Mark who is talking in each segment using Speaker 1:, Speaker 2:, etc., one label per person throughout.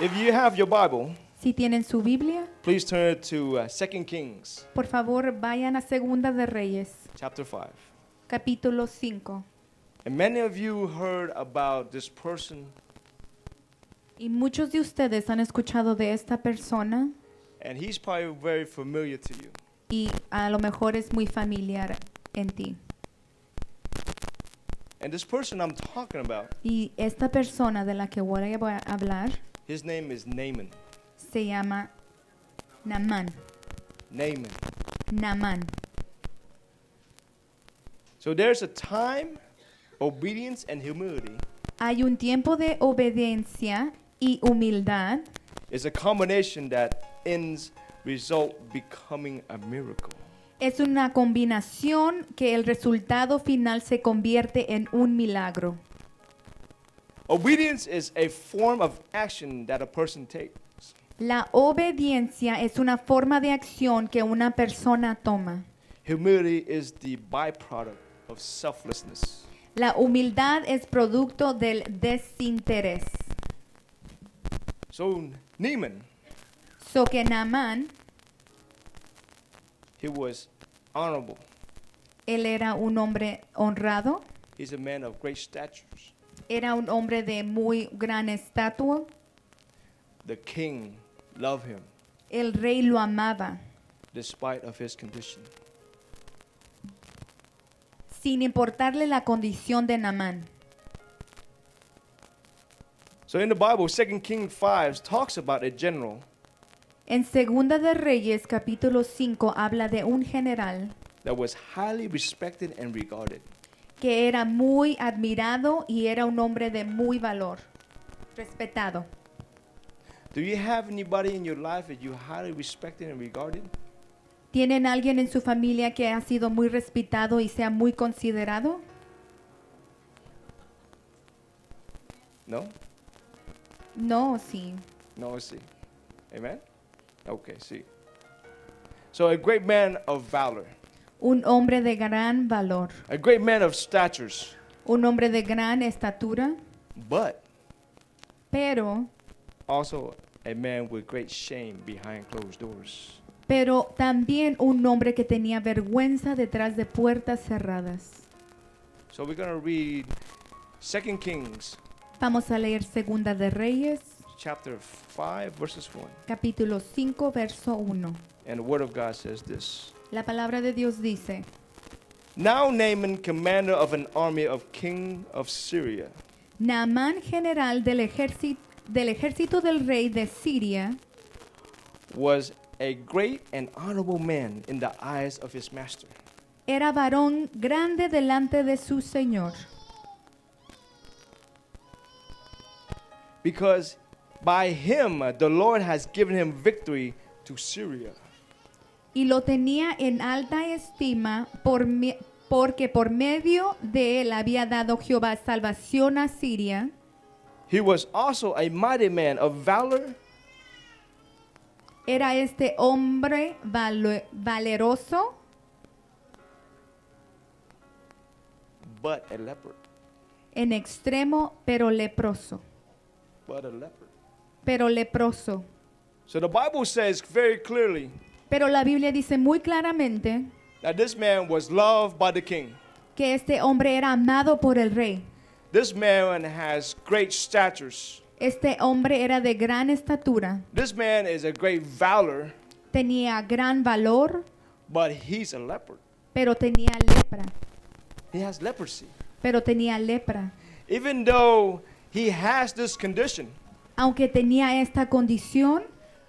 Speaker 1: If you have your Bible,
Speaker 2: Si tienen su Biblia,
Speaker 1: please turn to 2 Kings
Speaker 2: por favor vayan a Segunda de Reyes,
Speaker 1: chapter 5.
Speaker 2: capítulo 5.
Speaker 1: And many of you heard about this person,
Speaker 2: Y muchos de ustedes han escuchado de esta persona
Speaker 1: and he's probably very familiar to you.
Speaker 2: y a lo mejor es muy familiar en ti.
Speaker 1: And this person I'm talking about,
Speaker 2: Y esta persona de la que voy a hablar
Speaker 1: his name is Naaman.
Speaker 2: se llama Naamán.
Speaker 1: Naaman.
Speaker 2: Naamán.
Speaker 1: So there's a time, obedience, and humility
Speaker 2: Hay un tiempo de obediencia y humildad.
Speaker 1: is a combination that ends result becoming a miracle.
Speaker 2: Es una combinación que el resultado final se convierte en un milagro.
Speaker 1: Obedience is a form of action that a person takes.
Speaker 2: La obediencia es una forma de acción que una persona toma.
Speaker 1: Humility is the byproduct of selflessness.
Speaker 2: La humildad es producto del desinterés.
Speaker 1: So Naaman,
Speaker 2: So que Naamán,
Speaker 1: he was honorable.
Speaker 2: él era un hombre honrado,
Speaker 1: He's a man of great statures.
Speaker 2: era un hombre de muy gran estatua.
Speaker 1: The king loved him
Speaker 2: El rey lo amaba,
Speaker 1: despite of his condition.
Speaker 2: sin importarle la condición de Naamán.
Speaker 1: So in the Bible, 2 Kings 5 talks about a general
Speaker 2: En Segunda de Reyes, capítulo 5, habla de un general
Speaker 1: that was highly respected and regarded.
Speaker 2: que era muy admirado y era un hombre de muy valor, respetado.
Speaker 1: Do you have anybody in your life that you highly respected and regarded?
Speaker 2: ¿Tienen alguien en su familia que ha sido muy respetado y sea muy considerado?
Speaker 1: No?
Speaker 2: No, sí.
Speaker 1: No, sí. Amen? Okay, sí. So a great man of valor,
Speaker 2: Un hombre de gran valor,
Speaker 1: a great man of statures,
Speaker 2: un hombre de gran estatura,
Speaker 1: but
Speaker 2: pero
Speaker 1: also a man with great shame behind closed doors.
Speaker 2: también un hombre que tenía vergüenza detrás de puertas cerradas.
Speaker 1: So we're going to read 2 Kings
Speaker 2: Vamos a leer Segunda de Reyes,
Speaker 1: chapter 5 verses 1.
Speaker 2: capítulo 5, verso 1.
Speaker 1: And the word of God says this.
Speaker 2: La palabra de Dios dice:
Speaker 1: Now Naaman, commander of an army of king of Syria,
Speaker 2: Naamán, general del ejército del rey de Siria,
Speaker 1: was a great and honorable man in the eyes of his master.
Speaker 2: era varón grande delante de su señor,
Speaker 1: Because by him the Lord has given him victory to Syria.
Speaker 2: y lo tenía en alta estima porque por medio de él había dado Jehová salvación a Siria.
Speaker 1: He was also a mighty man of valor,
Speaker 2: Era este hombre valeroso,
Speaker 1: but a leper.
Speaker 2: en extremo, pero leproso.
Speaker 1: But a leper.
Speaker 2: Pero leproso.
Speaker 1: So the Bible says very clearly
Speaker 2: Pero la Biblia dice muy claramente
Speaker 1: that this man was loved by the king.
Speaker 2: que este hombre era amado por el rey.
Speaker 1: This man has great statures.
Speaker 2: Este hombre era de gran estatura,
Speaker 1: This man is a great valor,
Speaker 2: tenía gran valor,
Speaker 1: but he's a leper.
Speaker 2: pero tenía lepra.
Speaker 1: He has leprosy.
Speaker 2: Pero tenía lepra.
Speaker 1: Even though he has this condition,
Speaker 2: Aunque tenía esta condición,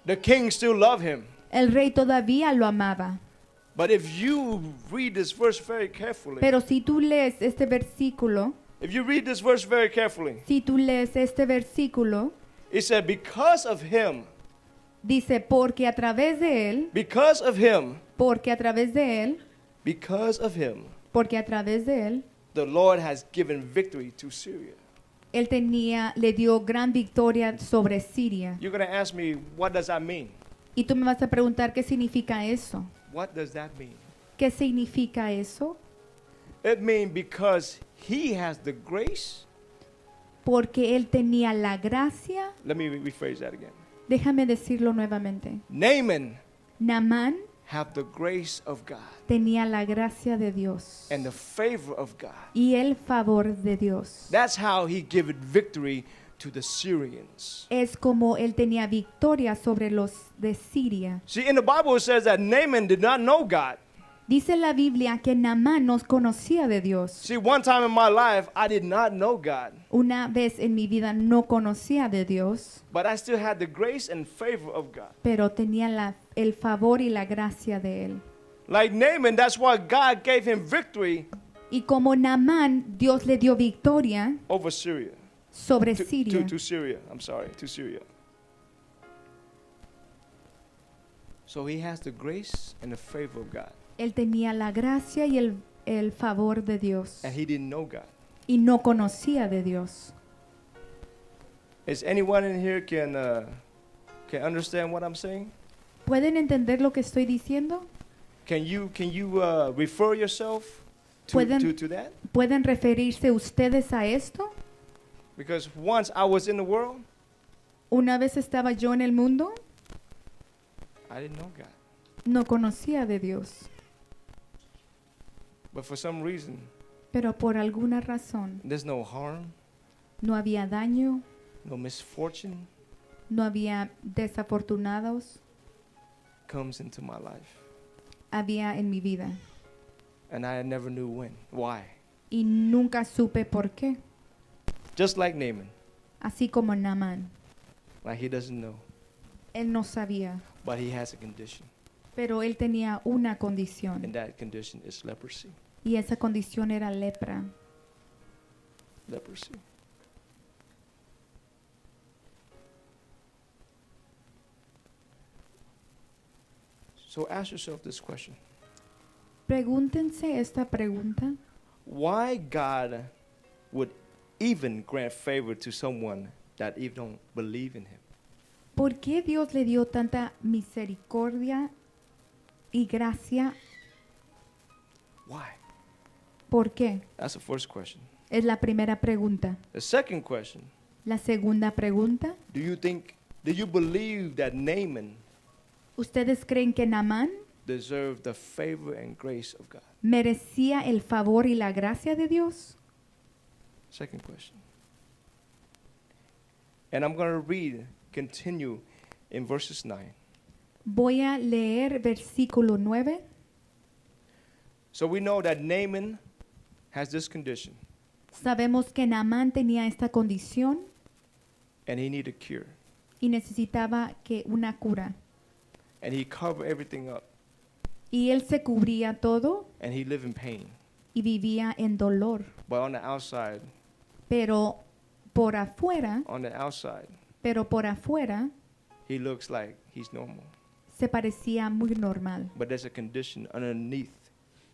Speaker 1: the king still loved him.
Speaker 2: el rey todavía lo amaba.
Speaker 1: But if you read this verse very carefully,
Speaker 2: Pero si tú lees este versículo,
Speaker 1: if you read this verse very carefully,
Speaker 2: si tú lees este versículo,
Speaker 1: it said, because of him,
Speaker 2: dice, porque a través de él,
Speaker 1: because of him,
Speaker 2: porque a través de él,
Speaker 1: because of him,
Speaker 2: porque a través de él,
Speaker 1: the Lord has given victory to Syria.
Speaker 2: él le dio gran victoria sobre Siria.
Speaker 1: You're going to ask me, what does that mean?
Speaker 2: Y tú me vas a preguntar qué significa eso.
Speaker 1: What does that mean?
Speaker 2: ¿Qué significa eso?
Speaker 1: It means because he has the grace
Speaker 2: porque él tenía la gracia.
Speaker 1: Let me rephrase that again.
Speaker 2: Déjame decirlo nuevamente.
Speaker 1: Naaman
Speaker 2: Naamán
Speaker 1: have the grace of God
Speaker 2: tenía la gracia de Dios
Speaker 1: and the favor of God.
Speaker 2: y el favor de Dios.
Speaker 1: That's how he gave victory to the Syrians.
Speaker 2: Es como él tenía victoria sobre los de Siria.
Speaker 1: See, in the Bible it says that Naaman did not know God.
Speaker 2: Dice la Biblia que Naamán no conocía de Dios.
Speaker 1: See, one time in my life, I did not know God,
Speaker 2: Una vez en mi vida no conocía de Dios,
Speaker 1: but I still had the grace and favor of God.
Speaker 2: pero tenía el favor y la gracia de él.
Speaker 1: Like Naaman, that's why God gave him victory
Speaker 2: Y como Naamán, Dios le dio victoria
Speaker 1: over Syria.
Speaker 2: sobre
Speaker 1: To
Speaker 2: Siria.
Speaker 1: Syria. I'm sorry, to Syria. So he has the grace and the favor of God.
Speaker 2: Él tenía la gracia y el favor de Dios.
Speaker 1: And he didn't know God.
Speaker 2: Y no conocía de Dios.
Speaker 1: Is anyone in here can understand what I'm saying?
Speaker 2: ¿Pueden entender lo que estoy diciendo?
Speaker 1: Can you refer yourself
Speaker 2: Pueden-
Speaker 1: to that?
Speaker 2: ¿Pueden referirse ustedes a esto?
Speaker 1: Because once I was in the world,
Speaker 2: Una vez estaba yo en el mundo,
Speaker 1: I didn't know God.
Speaker 2: no conocía de Dios.
Speaker 1: But for some reason,
Speaker 2: Pero por alguna razón
Speaker 1: there's no harm,
Speaker 2: no había daño,
Speaker 1: no misfortune
Speaker 2: no había desafortunados,
Speaker 1: comes into my life.
Speaker 2: había en mi vida.
Speaker 1: And I never knew when. Why?
Speaker 2: Y nunca supe por qué.
Speaker 1: Just like Naaman.
Speaker 2: Así como Naamán.
Speaker 1: Like he doesn't know.
Speaker 2: Él no sabía,
Speaker 1: But he has a condition.
Speaker 2: pero él tenía una
Speaker 1: And
Speaker 2: condición.
Speaker 1: that condition is leprosy.
Speaker 2: Y esa condición era lepra.
Speaker 1: Leprosy. So ask yourself this question.
Speaker 2: Pregúntense esta pregunta.
Speaker 1: Why God would even grant favor to someone that even don't believe in him?
Speaker 2: ¿Por qué Dios le dio tanta misericordia y gracia?
Speaker 1: Why?
Speaker 2: ¿Por qué?
Speaker 1: That's the first question.
Speaker 2: Es la primera pregunta.
Speaker 1: The second question,
Speaker 2: La segunda pregunta.
Speaker 1: do you believe that Naaman
Speaker 2: ¿Ustedes creen que Naamán
Speaker 1: deserved the favor and grace of God?
Speaker 2: merecía el favor y la gracia de Dios?
Speaker 1: Second question. And I'm going to continue in verses 9.
Speaker 2: Voy a leer versículo 9.
Speaker 1: So we know that Naaman has this condition
Speaker 2: Sabemos que Naamán tenía esta condición
Speaker 1: and he needed a cure.
Speaker 2: y necesitaba que una cura.
Speaker 1: And he covered everything up
Speaker 2: Y él se cubría todo
Speaker 1: and he lived in pain.
Speaker 2: y vivía en dolor.
Speaker 1: But on the outside,
Speaker 2: Pero por afuera,
Speaker 1: he looks like he's normal.
Speaker 2: se parecía muy normal.
Speaker 1: But there's a condition underneath.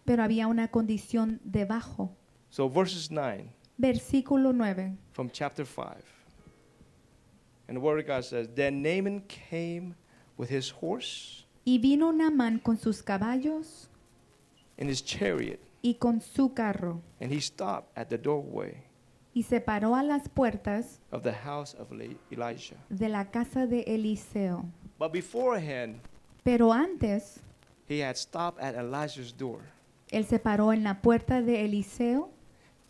Speaker 2: Pero había una condición debajo.
Speaker 1: So verses 9
Speaker 2: Versículo 9.
Speaker 1: from chapter 5. And the word of God says, Then Naaman came with his horse
Speaker 2: Y vino Naamán con sus caballos
Speaker 1: and his chariot,
Speaker 2: y con su carro,
Speaker 1: and he stopped at the doorway
Speaker 2: y se paró a las puertas
Speaker 1: of the house of Elijah.
Speaker 2: de la casa de Eliseo.
Speaker 1: But beforehand,
Speaker 2: Pero antes,
Speaker 1: he had stopped at Elijah's door.
Speaker 2: él se paró en la puerta de Eliseo.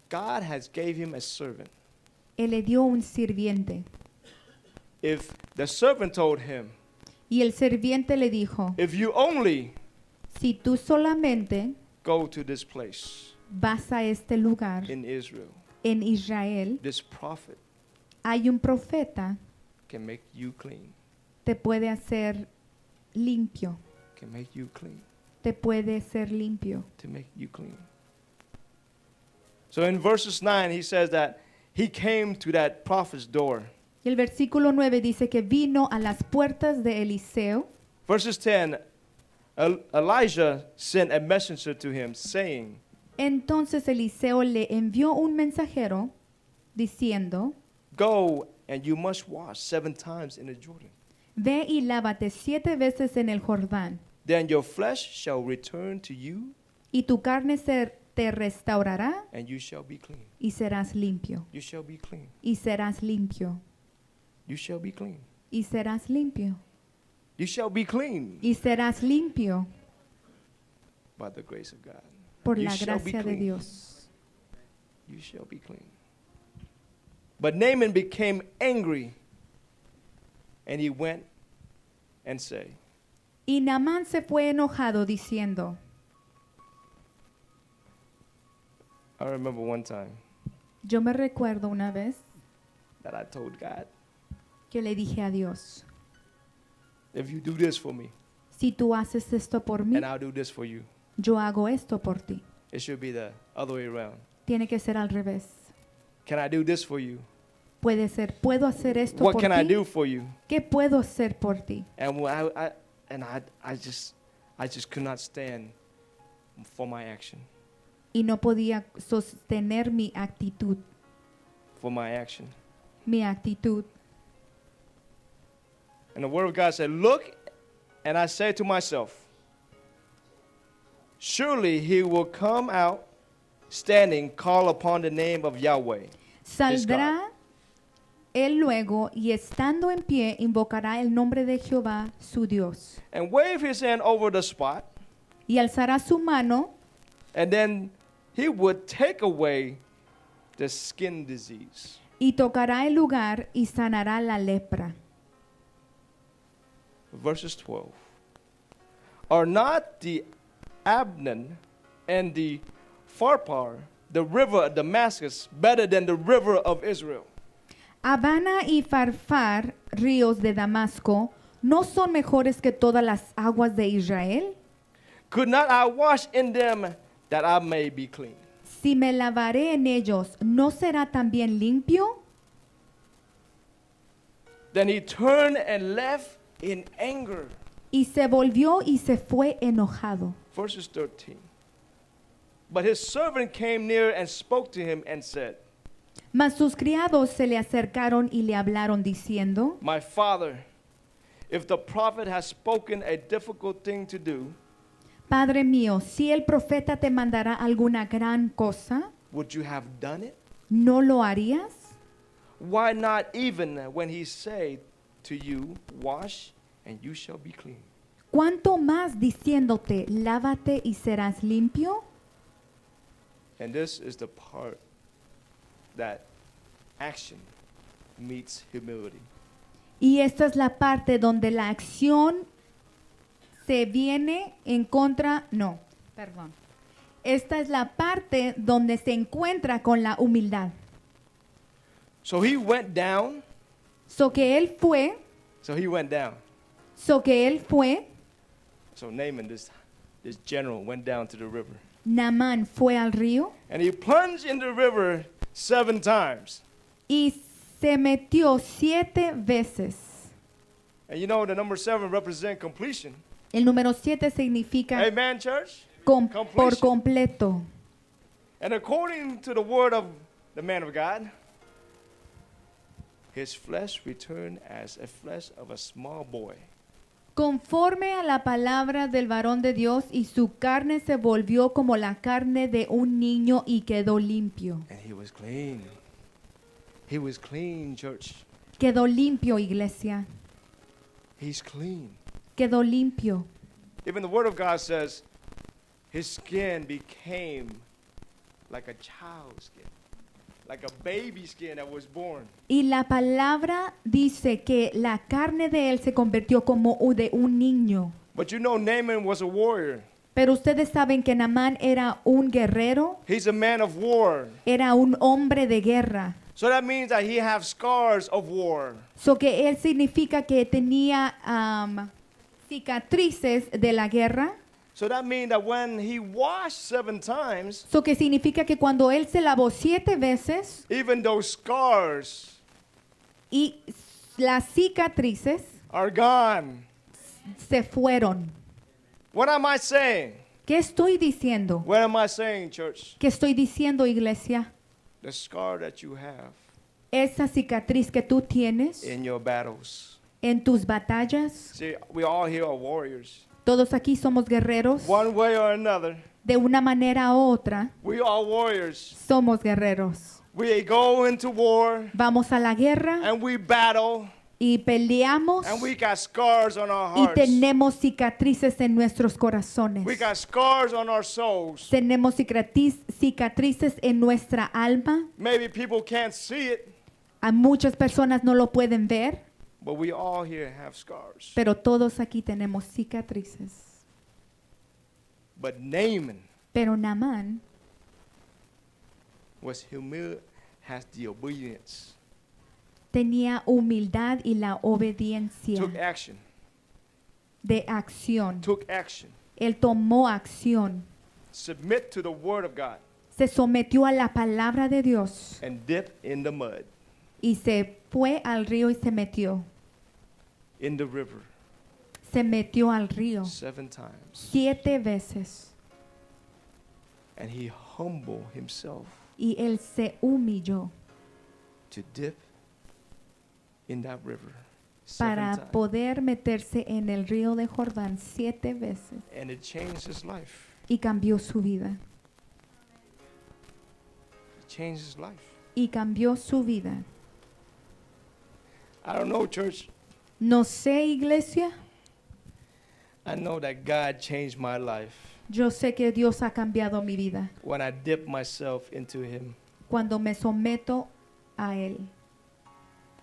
Speaker 1: God has gave him a servant.
Speaker 2: Él le dio un sirviente.
Speaker 1: If the servant told him,
Speaker 2: Y el sirviente le dijo,
Speaker 1: if you only
Speaker 2: si tú solamente
Speaker 1: go to this place
Speaker 2: vas a este lugar
Speaker 1: in Israel,
Speaker 2: en Israel,
Speaker 1: this prophet
Speaker 2: hay un profeta
Speaker 1: can make you clean,
Speaker 2: te puede hacer limpio,
Speaker 1: can make you clean,
Speaker 2: te puede ser limpio.
Speaker 1: to make you clean. So in verses 9, he says that he came to that prophet's door.
Speaker 2: Y el versículo 9 dice que vino a las puertas de Eliseo.
Speaker 1: Verses 10, Elijah sent a messenger to him saying,
Speaker 2: Entonces Eliseo le envió un mensajero diciendo,
Speaker 1: Go and you must wash 7 times in the Jordan.
Speaker 2: ve y lávate 7 veces en el Jordán,
Speaker 1: Then your flesh shall return to you,
Speaker 2: y tu carne te restaurará
Speaker 1: and you shall be clean.
Speaker 2: y serás limpio.
Speaker 1: You shall be clean.
Speaker 2: Y serás limpio.
Speaker 1: You shall be clean.
Speaker 2: Y serás limpio.
Speaker 1: You shall be clean
Speaker 2: Y serás limpio
Speaker 1: by the grace of God.
Speaker 2: por
Speaker 1: You
Speaker 2: la
Speaker 1: shall be
Speaker 2: gracia de
Speaker 1: clean.
Speaker 2: Dios.
Speaker 1: You shall be clean. But Naaman became angry, and he went and said,
Speaker 2: Y Naamán se fue enojado diciendo,
Speaker 1: I remember one time
Speaker 2: yo me recuerdo una vez
Speaker 1: that I told God,
Speaker 2: que le dije a Dios,
Speaker 1: if you do this for me,
Speaker 2: si tú haces esto por mí,
Speaker 1: and I'll do this for you,
Speaker 2: yo hago esto por ti.
Speaker 1: it should be the other way around.
Speaker 2: Tiene que ser al revés.
Speaker 1: Can I do this for you?
Speaker 2: Puede ser, puedo hacer esto
Speaker 1: What
Speaker 2: por
Speaker 1: can I
Speaker 2: ti.
Speaker 1: do for you?
Speaker 2: ¿Qué puedo hacer por ti?
Speaker 1: And I just could not stand for my action,
Speaker 2: Y no podía sostener mi actitud,
Speaker 1: for my action.
Speaker 2: mi actitud.
Speaker 1: And the word of God said, look, and I said to myself, surely he will come out standing, call upon the name of Yahweh.
Speaker 2: Saldrá él luego y estando en pie invocará el nombre de Jehová su Dios
Speaker 1: And wave his hand over the spot,
Speaker 2: y alzará su mano
Speaker 1: and then he would take away the skin disease.
Speaker 2: y tocará el lugar y sanará la lepra.
Speaker 1: Verses 12. Are not the Abnon and the Pharpar, the river of Damascus, better than the river of Israel?
Speaker 2: Habana y Farfar, ríos de Damasco, ¿no son mejores que todas las aguas de Israel?
Speaker 1: Could not I wash in them that I may be clean?
Speaker 2: Si me lavaré en ellos, ¿no será también limpio?
Speaker 1: Then he turned and left in anger.
Speaker 2: Y se volvió y se fue enojado.
Speaker 1: Verses 13. But his servant came near and spoke to him and said,
Speaker 2: Mas sus criados se le acercaron y le hablaron diciendo,
Speaker 1: My father, if the prophet has spoken a difficult thing to do,
Speaker 2: Padre mío, si el profeta te mandará alguna gran cosa,
Speaker 1: would you have done it?
Speaker 2: ¿no lo harías?
Speaker 1: Why not even when he said to you, wash and you shall be clean?
Speaker 2: ¿Cuánto más diciéndote, lávate y serás limpio?
Speaker 1: And this is the part that action meets humility.
Speaker 2: Y esta es la parte donde la acción se viene en contra, no, perdón. Esta es la parte donde se encuentra con la humildad.
Speaker 1: So he went down.
Speaker 2: So que él fue,
Speaker 1: So Naaman, this general, went down to the river.
Speaker 2: Naamán fue al río
Speaker 1: And he plunged in the river 7 times.
Speaker 2: y se metió 7 veces.
Speaker 1: And you know the number 7 represents completion.
Speaker 2: El número 7 significa
Speaker 1: Amen, church?
Speaker 2: por
Speaker 1: Completion.
Speaker 2: completo.
Speaker 1: And according to the word of the man of God, his flesh returned as a flesh of a small boy.
Speaker 2: Conforme a la palabra del varón de Dios, y su carne se volvió como la carne de un niño y quedó limpio.
Speaker 1: And he was clean. He was clean, church.
Speaker 2: Quedó limpio, iglesia.
Speaker 1: He's clean.
Speaker 2: Quedó limpio.
Speaker 1: Even the word of God says his skin became like a child's skin, like a baby skin that was born.
Speaker 2: Y la palabra dice que la carne de él se convirtió como de un niño.
Speaker 1: But you know Naaman was a warrior.
Speaker 2: Pero ustedes saben que Naamán era un guerrero,
Speaker 1: He's a man of war.
Speaker 2: era un hombre de guerra.
Speaker 1: So that means that he has scars of war.
Speaker 2: So que él significa que tenía cicatrices de la guerra.
Speaker 1: So that means that when he washed 7 times,
Speaker 2: So que significa que cuando él se lavó 7 veces
Speaker 1: even those scars
Speaker 2: y las cicatrices
Speaker 1: are gone.
Speaker 2: se fueron.
Speaker 1: What am I saying?
Speaker 2: ¿Qué estoy diciendo?
Speaker 1: What am I saying, church?
Speaker 2: ¿Qué estoy diciendo, iglesia?
Speaker 1: The scar that you have
Speaker 2: Esa cicatriz que tú tienes
Speaker 1: in your battles.
Speaker 2: en tus batallas.
Speaker 1: See, we all here are warriors.
Speaker 2: Todos aquí somos guerreros.
Speaker 1: One way or another,
Speaker 2: De una manera u otra,
Speaker 1: We are warriors.
Speaker 2: somos guerreros.
Speaker 1: We go into war
Speaker 2: Vamos a la guerra
Speaker 1: and we battle
Speaker 2: y peleamos
Speaker 1: and we got scars on our
Speaker 2: y
Speaker 1: hearts.
Speaker 2: tenemos cicatrices en nuestros corazones.
Speaker 1: We got scars on our souls.
Speaker 2: Tenemos cicatrices en nuestra alma.
Speaker 1: Maybe people can't see it,
Speaker 2: A muchas personas no lo pueden ver,
Speaker 1: but we all here have scars.
Speaker 2: pero todos aquí tenemos cicatrices.
Speaker 1: But Naaman
Speaker 2: Pero Naamán
Speaker 1: has the obedience.
Speaker 2: tenía humildad y la obediencia
Speaker 1: Took action.
Speaker 2: de acción.
Speaker 1: Took action.
Speaker 2: Él tomó acción.
Speaker 1: Submit to the word of God
Speaker 2: Se sometió a la palabra de Dios
Speaker 1: and dip in the mud,
Speaker 2: y se fue al río y se metió.
Speaker 1: in the river,
Speaker 2: Se metió al río
Speaker 1: 7 times.
Speaker 2: 7 veces
Speaker 1: And he humbled himself
Speaker 2: y él se humilló
Speaker 1: to dip in that river 7
Speaker 2: para
Speaker 1: times.
Speaker 2: poder meterse en el río de Jordán 7 veces
Speaker 1: And it changed his life.
Speaker 2: y cambió su vida.
Speaker 1: It changed his life.
Speaker 2: Y cambió su vida.
Speaker 1: I don't know, church.
Speaker 2: No sé, iglesia,
Speaker 1: I know that God changed my life
Speaker 2: yo sé que Dios ha cambiado mi vida
Speaker 1: when I dip myself into him,
Speaker 2: cuando me someto a Él,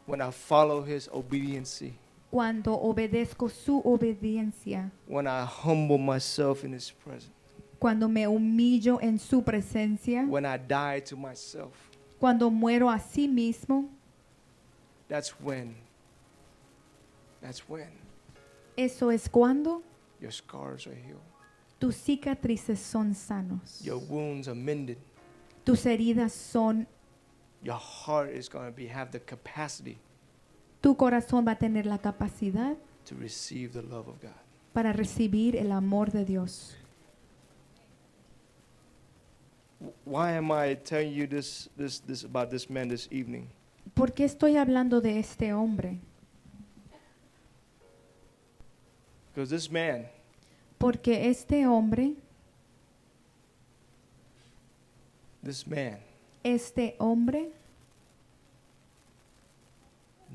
Speaker 1: when I follow his obedience,
Speaker 2: cuando obedezco su obediencia,
Speaker 1: when I humble myself in his presence,
Speaker 2: cuando me humillo en su presencia,
Speaker 1: when I die to myself.
Speaker 2: cuando muero a sí mismo.
Speaker 1: That's when
Speaker 2: Eso es cuando
Speaker 1: your scars are healed.
Speaker 2: tus cicatrices son sanos,
Speaker 1: Your wounds are mended.
Speaker 2: tus heridas son,
Speaker 1: Your heart is going to have the capacity
Speaker 2: tu corazón va a tener la capacidad
Speaker 1: to receive the love of God.
Speaker 2: para recibir el amor de Dios.
Speaker 1: Why am I telling you this about this man this evening?
Speaker 2: ¿Por qué estoy hablando de este hombre?
Speaker 1: Because this man,
Speaker 2: Porque este hombre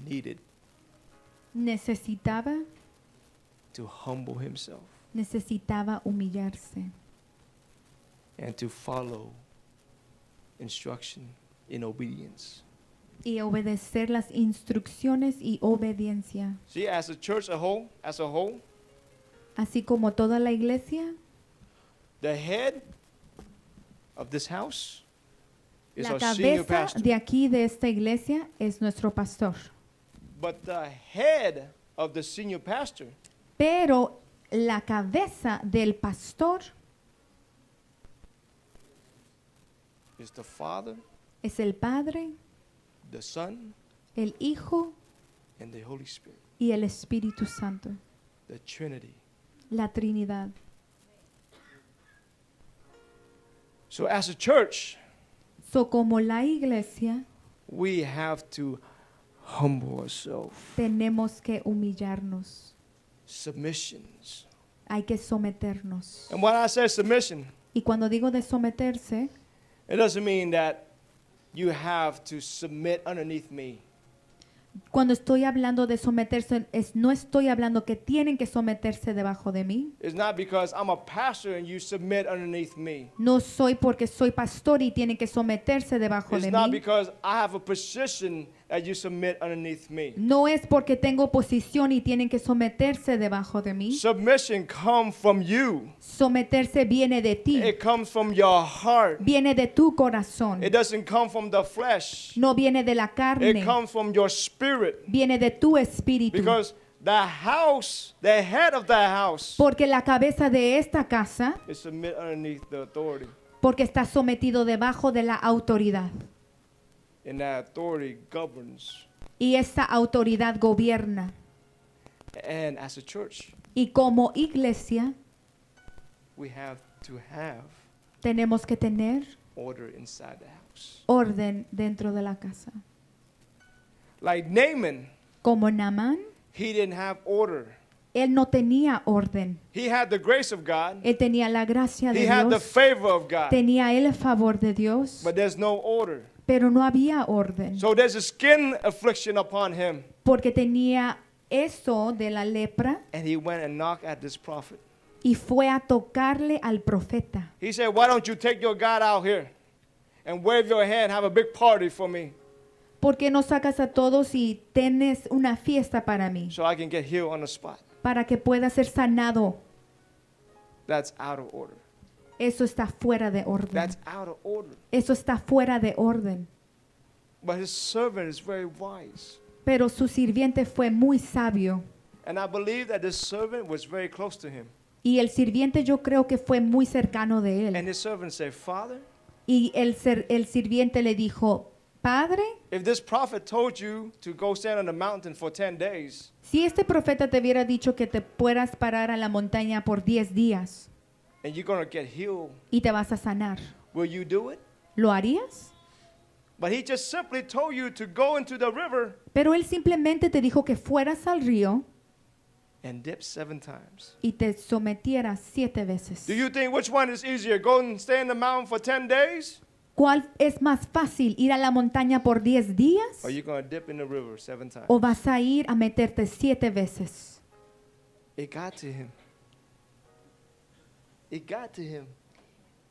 Speaker 1: needed
Speaker 2: necesitaba
Speaker 1: to humble himself
Speaker 2: humillarse
Speaker 1: and to follow instruction in obedience.
Speaker 2: y obedecer las instrucciones y obediencia.
Speaker 1: See, as a church as a whole,
Speaker 2: Así como toda la iglesia,
Speaker 1: the head of this house is
Speaker 2: la
Speaker 1: our senior
Speaker 2: cabeza
Speaker 1: pastor.
Speaker 2: de aquí de esta iglesia es nuestro pastor.
Speaker 1: But the head of the senior pastor
Speaker 2: Pero la cabeza del pastor
Speaker 1: is the Father,
Speaker 2: es el Padre,
Speaker 1: the Son,
Speaker 2: el Hijo
Speaker 1: and the Holy Spirit,
Speaker 2: y el Espíritu Santo,
Speaker 1: the Trinity.
Speaker 2: la Trinidad.
Speaker 1: So as a church,
Speaker 2: So, como la iglesia,
Speaker 1: we have to humble ourselves.
Speaker 2: tenemos que humillarnos,
Speaker 1: Submissions.
Speaker 2: hay que someternos.
Speaker 1: And when I say submission,
Speaker 2: Y cuando digo de someterse,
Speaker 1: it doesn't mean that you have to submit underneath me.
Speaker 2: cuando estoy hablando de someterse, no estoy hablando que tienen que someterse debajo de mí.
Speaker 1: It's not because I'm a pastor and you submit underneath me.
Speaker 2: No soy porque soy pastor y tienen que someterse debajo
Speaker 1: It's
Speaker 2: de
Speaker 1: not
Speaker 2: mí.
Speaker 1: because I have a position that you submit underneath me.
Speaker 2: No es porque tengo posición y tienen que someterse debajo de mí.
Speaker 1: Submission comes from you.
Speaker 2: Someterse viene de ti,
Speaker 1: It comes from your heart.
Speaker 2: viene de tu corazón,
Speaker 1: It doesn't come from the flesh.
Speaker 2: no viene de la
Speaker 1: It
Speaker 2: carne,
Speaker 1: comes from your spirit.
Speaker 2: viene de tu espíritu.
Speaker 1: Because the head of the house
Speaker 2: Porque la cabeza de esta casa,
Speaker 1: is submit underneath the authority.
Speaker 2: porque está sometido debajo de la autoridad.
Speaker 1: And that authority governs.
Speaker 2: Y esta autoridad gobierna.
Speaker 1: And as a church,
Speaker 2: Y como iglesia
Speaker 1: we have to have
Speaker 2: tenemos que tener
Speaker 1: order inside the house.
Speaker 2: orden dentro de la casa.
Speaker 1: Like Naaman,
Speaker 2: Como Naamán,
Speaker 1: he didn't have order
Speaker 2: Él no tenía orden.
Speaker 1: He had the grace of God.
Speaker 2: Él tenía la gracia de
Speaker 1: He had the
Speaker 2: Dios.
Speaker 1: favor of God.
Speaker 2: Tenía el favor de Dios.
Speaker 1: But there's no order.
Speaker 2: Pero no había orden.
Speaker 1: So there's a skin affliction upon him.
Speaker 2: Porque tenía eso de la lepra
Speaker 1: And he went and knocked at this prophet.
Speaker 2: y fue a tocarle al profeta.
Speaker 1: He said, why don't you take your God out here and wave your hand, have a big party for me
Speaker 2: ¿Por qué no sacas a todos y tienes una fiesta para mí?
Speaker 1: so I can get healed on the spot?
Speaker 2: Para que pueda ser sanado.
Speaker 1: That's out of order.
Speaker 2: Eso está fuera de orden.
Speaker 1: That's out of order.
Speaker 2: Eso está fuera de orden.
Speaker 1: But his servant is very wise.
Speaker 2: Pero su sirviente fue muy sabio.
Speaker 1: And I believe that this servant was very close to him.
Speaker 2: Y el sirviente yo creo que fue muy cercano de
Speaker 1: And
Speaker 2: él.
Speaker 1: his servant said, Father,
Speaker 2: Y el sirviente le dijo, Padre,
Speaker 1: if this prophet told you to go stand on the mountain for 10 days,
Speaker 2: si este profeta te hubiera dicho que te puedas parar a la montaña por 10 días
Speaker 1: and you're going to get healed,
Speaker 2: y te vas a sanar,
Speaker 1: will you do it?
Speaker 2: ¿lo harías?
Speaker 1: But he just simply told you to go into the river
Speaker 2: Pero él simplemente te dijo que fueras al río
Speaker 1: and dip 7 times.
Speaker 2: y te sometieras 7 veces.
Speaker 1: Do you think which one is easier, go and stay in the mountain for 10 days,
Speaker 2: ¿Cuál es más fácil, ir a la montaña por 10 días
Speaker 1: or you're going to dip in the river 7 times?
Speaker 2: o vas a ir a meterte 7 veces?
Speaker 1: It got to him. It got to him.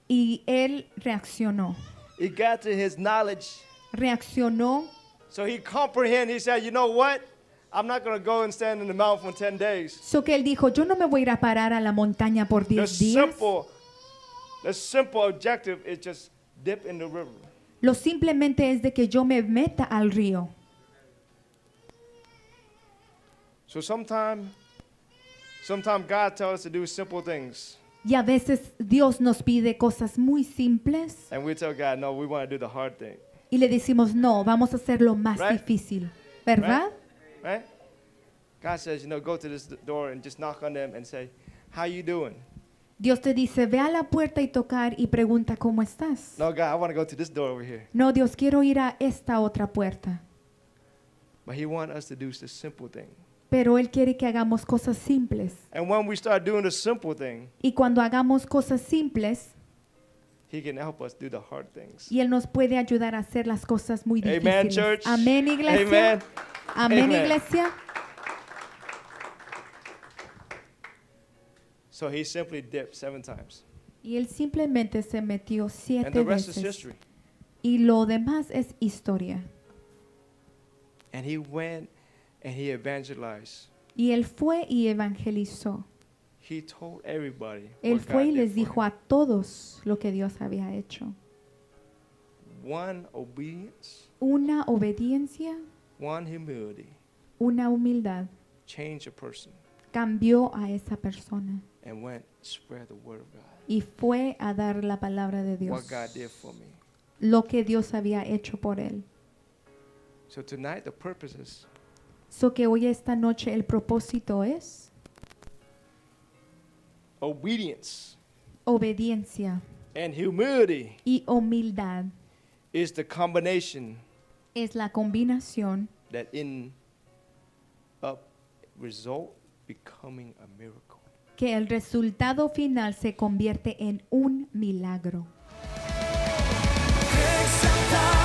Speaker 2: Y él reaccionó.
Speaker 1: It got to his knowledge.
Speaker 2: Reaccionó.
Speaker 1: So he comprehended. He said, you know what? I'm not going to go and stand in the mountain for 10 days.
Speaker 2: So que él dijo, yo no me voy a ir a parar a la montaña por
Speaker 1: The
Speaker 2: 10 días.
Speaker 1: simple objective is just dip in the river.
Speaker 2: Lo simplemente es de que yo me meta al río.
Speaker 1: So sometimes God tells us to do simple things.
Speaker 2: Y a veces Dios nos pide cosas muy simples
Speaker 1: And we tell God, no, we want to do the hard thing.
Speaker 2: y le decimos, no, vamos a hacer lo más
Speaker 1: Right.
Speaker 2: difícil. ¿Verdad?
Speaker 1: Right? God says, go to this door and just knock on them and say, how you doing?
Speaker 2: Dios te dice, ve a la puerta y tocar y pregunta, ¿cómo estás?
Speaker 1: No, God, I want to go to this door over here.
Speaker 2: No, Dios, quiero ir a esta otra puerta.
Speaker 1: But he wants us to do the simple thing.
Speaker 2: Pero Él quiere que hagamos cosas simples.
Speaker 1: And when we start doing the simple thing,
Speaker 2: Y cuando hagamos cosas simples,
Speaker 1: he can help us do the hard things.
Speaker 2: y Él nos puede ayudar a hacer las cosas muy
Speaker 1: Amen,
Speaker 2: difíciles.
Speaker 1: church.
Speaker 2: Amén, iglesia.
Speaker 1: Amen.
Speaker 2: Amén,
Speaker 1: Amen.
Speaker 2: iglesia.
Speaker 1: So he simply dipped 7 times.
Speaker 2: Y Él simplemente se metió
Speaker 1: And
Speaker 2: 7
Speaker 1: the rest is
Speaker 2: veces.
Speaker 1: history.
Speaker 2: Y lo demás es historia.
Speaker 1: And he went and he evangelized.
Speaker 2: Y Él fue y evangelizó.
Speaker 1: He told everybody
Speaker 2: Él
Speaker 1: what
Speaker 2: fue y
Speaker 1: God
Speaker 2: les
Speaker 1: did for
Speaker 2: dijo
Speaker 1: him.
Speaker 2: a todos lo que Dios había hecho.
Speaker 1: One obedience,
Speaker 2: Una obediencia,
Speaker 1: one humility,
Speaker 2: una humildad
Speaker 1: changed a person
Speaker 2: cambió a esa persona.
Speaker 1: and went spread the word of God.
Speaker 2: Y fue a dar la palabra de Dios.
Speaker 1: What God did for me.
Speaker 2: Lo que Dios había hecho por él.
Speaker 1: So tonight the purpose is
Speaker 2: So que hoy esta noche el propósito es
Speaker 1: obedience
Speaker 2: obediencia
Speaker 1: and humility
Speaker 2: y humildad.
Speaker 1: is the combination
Speaker 2: Es la combinación
Speaker 1: that in up result becoming a miracle.
Speaker 2: que el resultado final se convierte en un milagro.
Speaker 3: Exaltar